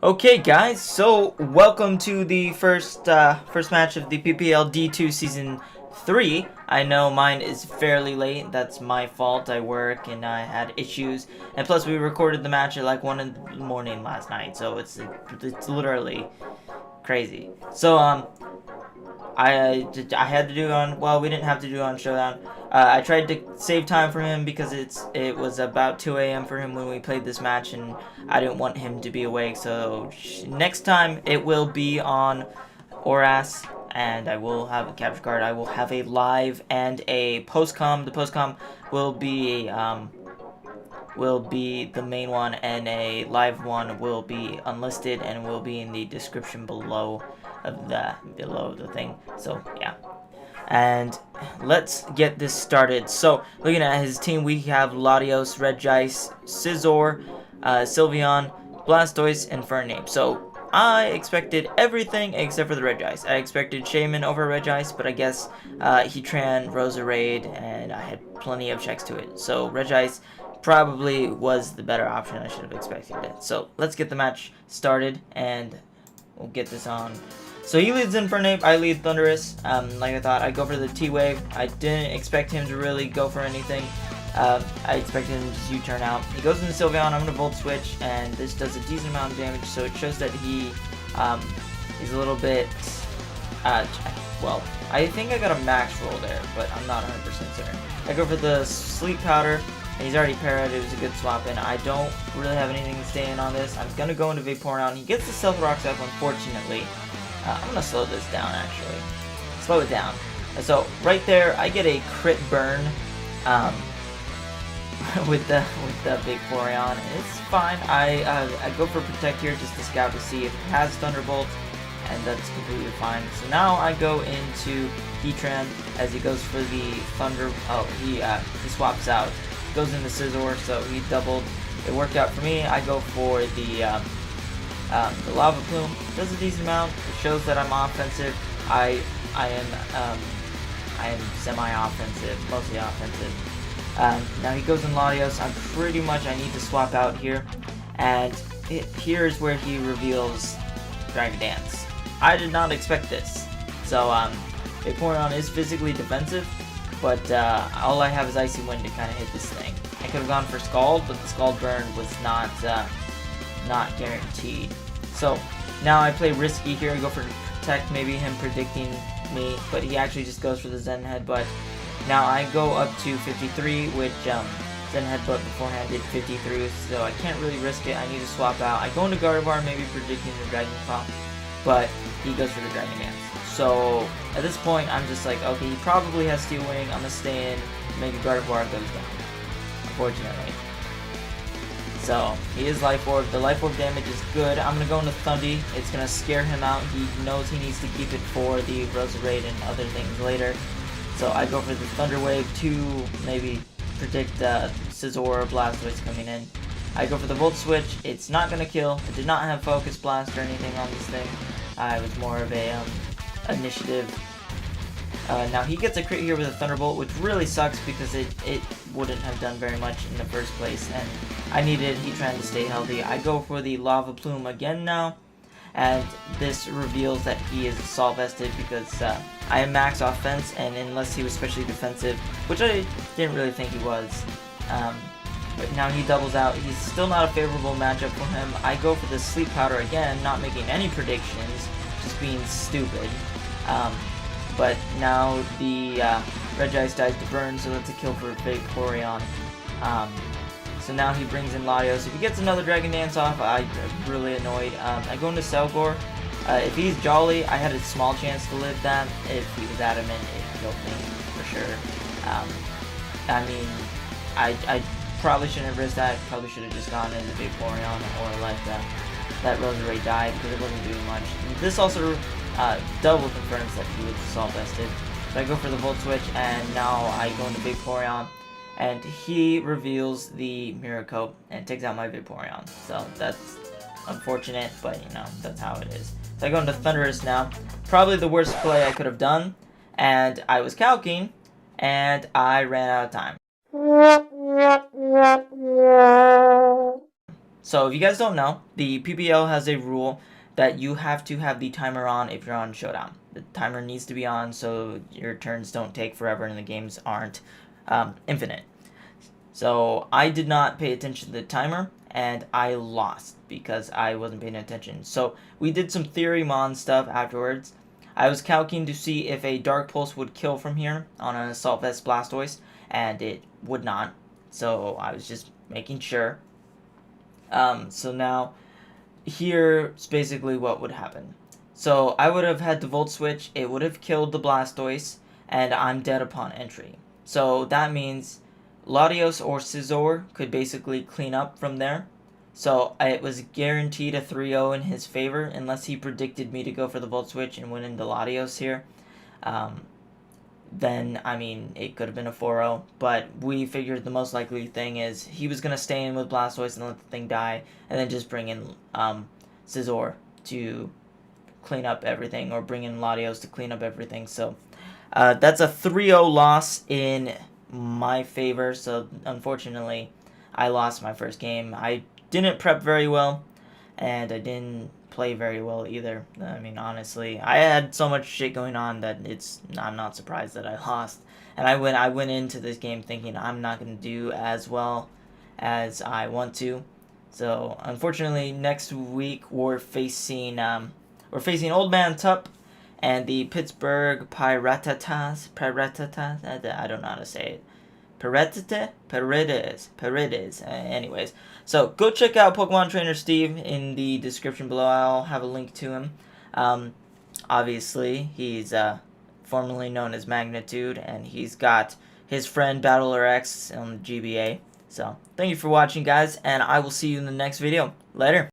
Okay, guys, so welcome to the first match of the PPL D2 Season 3. I know mine is fairly late. That's my fault. I work and I had issues. And plus, we recorded the match at like 1 in the morning last night, so it's literally crazy. So, I had to do on, well, we didn't have to do on Showdown. I tried to save time for him because it was about 2 a.m. for him when we played this match, and I didn't want him to be awake. So next time it will be on Oras, and I will have a capture card. I will have a live and a postcom. The postcom will be the main one, and a live one will be unlisted and will be in the description below the thing. So yeah, and let's get this started. So looking at his team, we have Latios, Regice, Scizor, Sylveon, Blastoise, and Fernape. So I expected everything except for the Regice. I expected Shaman over Regice, but I guess Heatran, Roserade, and I had plenty of checks to it. So Regice probably was the better option. I should have expected it. So let's get the match started, and we'll get this on. So he leads Infernape, I lead Thundurus. Like I thought, I'd go for the T-Wave. I didn't expect him to really go for anything. I expected him to just U-turn out. He goes into Sylveon, I'm going to Volt Switch, and this does a decent amount of damage, so it shows that he is a little bit, well, I think I got a max roll there, but I'm not 100% certain. I go for the Sleep Powder, and he's already parried. It was a good swap in. I don't really have anything to stay in on this. I'm going to go into Vaporeon. He gets the Stealth Rocks up, unfortunately. I'm going to slow this down, actually. Slow it down. So, right there, I get a crit burn with the Vaporeon, and it's fine. I go for Protect here just to scout to see if it has Thunderbolt, and that's completely fine. So now I go into Heatran as he goes for the Thunder. Oh, he swaps out. Goes into Scizor, so he doubled. It worked out for me. I go for the Lava Plume. Does a decent amount. It shows that I'm offensive. I am semi-offensive, mostly offensive. Now he goes in Latios. I need to swap out here, and here's where he reveals Dragon Dance. I did not expect this. So Vaporeon is physically defensive, but all I have is Icy Wind to kind of hit this thing. I could have gone for Scald, but the Scald burn was not guaranteed. So now I play risky here. I go for Protect, maybe him predicting me, but he actually just goes for the Zen Headbutt. Now I go up to 53, which Zen Headbutt beforehand did 53, so I can't really risk it. I need to swap out. I go into Gardevoir, maybe predicting the Dragon Claw, but he goes for the Dragon Dance. So at this point, I'm just like, okay, he probably has Steel Wing. I'm gonna stay in, make a Gardevoir goes down, unfortunately. So he is Life Orb. The Life Orb damage is good. I'm gonna go into Thundy. It's gonna scare him out. He knows he needs to keep it for the Roserade and other things later. So I go for the Thunder Wave to maybe predict Scizor or Blastoise coming in. I go for the Volt Switch. It's not gonna kill. It did not have Focus Blast or anything on this thing. It was more of a initiative. Now he gets a crit here with a Thunderbolt, which really sucks because it wouldn't have done very much in the first place, and I needed Heatran to stay healthy. I go for the Lava Plume again now, and this reveals that he is Assault Vested because I am max offense, and unless he was especially defensive, which I didn't really think he was, but now he doubles out. He's still not a favorable matchup for him. I go for the Sleep Powder again, not making any predictions, just being stupid. But now the Regice dies to burn, so that's a kill for Vaporeon. So now he brings in Latios. If he gets another Dragon Dance off, I'm really annoyed. I go into Selgor. If he's Jolly, I had a small chance to live that. If he was Adamant, it killed me for sure. I mean, I probably shouldn't have risked that. Probably should have just gone into Vaporeon or let that Roserade die because it wasn't doing much. And this also double confirms that he was Assault Vested. So I go for the Volt Switch, and now I go into Vaporeon, and he reveals the Mirror Coat and takes out my Vaporeon. So that's unfortunate, but you know, that's how it is. So I go into Thundurus now. Probably the worst play I could have done, and I was calking, and I ran out of time. So if you guys don't know, the PPL has a rule that you have to have the timer on if you're on Showdown. The timer needs to be on so your turns don't take forever and the games aren't infinite. So I did not pay attention to the timer, and I lost because I wasn't paying attention. So we did some theory mon stuff afterwards. I was calculating to see if a Dark Pulse would kill from here on an Assault Vest Blastoise, and it would not. So I was just making sure. So now, here's basically what would happen. So I would have had the Volt Switch, it would have killed the Blastoise, and I'm dead upon entry. So that means Latios or Scizor could basically clean up from there. So it was guaranteed a 3-0 in his favor, unless he predicted me to go for the Volt Switch and win into Latios here. Then, I mean, it could have been a 4-0, but we figured the most likely thing is he was going to stay in with Blastoise and let the thing die, and then just bring in Scizor to clean up everything, or bring in Latios to clean up everything. So that's a 3-0 loss in my favor, so unfortunately I lost my first game. I didn't prep very well, and I didn't play very well either. I mean, honestly, I had so much shit going on that I'm not surprised that I lost. And I went into this game thinking I'm not going to do as well as I want to. So unfortunately, next week we're facing Old Man Tup and the Pittsburgh Piratas. I don't know how to say it. Paredes. Anyways, so go check out Pokemon Trainer Steve in the description below. I'll have a link to him. Obviously, he's formerly known as Magnitude, and he's got his friend Battler X on the GBA. So, thank you for watching, guys, and I will see you in the next video. Later.